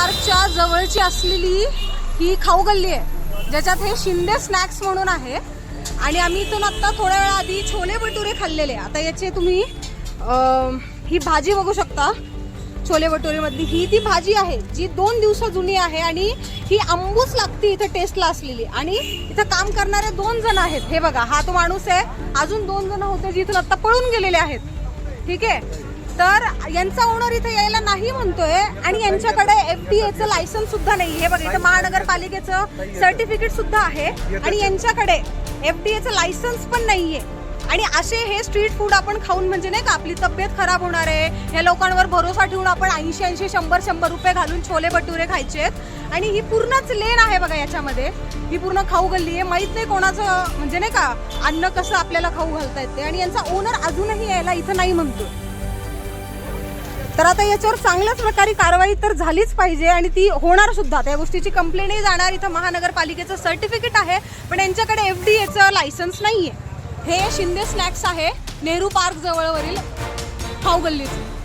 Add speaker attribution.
Speaker 1: पार्कच्या जवळची असलेली ही खाऊ गल्ली आहे, ज्याच्यात हे शिंदे स्नॅक्स म्हणून आहे. आणि आम्ही इथून आता थोड्या वेळा आधी छोले भटुरे खाल्लेले. आता याचे तुम्ही ही भाजी बघू शकता. छोले भटुरे मधली ही ती भाजी आहे जी 2 दिवस जुनी आहे आणि ही आंबूस लागते इथे टेस्टला असलेली. आणि इथं काम करणारे 2 जण आहेत. हे बघा, हा तो माणूस आहे, अजून 2 जण होते जे इथून आता पळून गेलेले आहेत. ठीक आहे, तर यांचा ओनर इथे यायला नाही म्हणतोय आणि यांच्याकडे FDA चं लायसन्स सुद्धा नाही. हे बघा, इथं महानगरपालिकेचं सर्टिफिकेट सुद्धा आहे आणि यांच्याकडे FDA चं लायसन्स पण नाहीये. आणि असे हे स्ट्रीट फूड आपण खाऊन म्हणजे नाही का आपली तब्येत खराब होणार आहे. ह्या लोकांवर भरोसा ठेवून आपण 80-80, 100-100 रुपये घालून छोले भटुरे खायचे. आणि ही पूर्णच लेन आहे बघा, याच्यामध्ये ही पूर्ण खाऊ गल्ली आहे. माहित नाही कोणाचं म्हणजे नाही का अन्न कसं आपल्याला खाऊ घालता येते. आणि यांचा ओनर अजूनही यायला इथं नाही म्हणतो. तर आता याच्यावर चांगल्याच प्रकारे कारवाई तर झालीच पाहिजे आणि ती होणार सुद्धा. त्या गोष्टीची कंप्लेंटही जाणार. इथं महानगरपालिकेचं सर्टिफिकेट आहे पण यांच्याकडे FDA चं लायसन्स नाहीये. हे शिंदे स्नॅक्स आहे, नेहरू पार्क जवळवरील खाऊ गल्लीचं.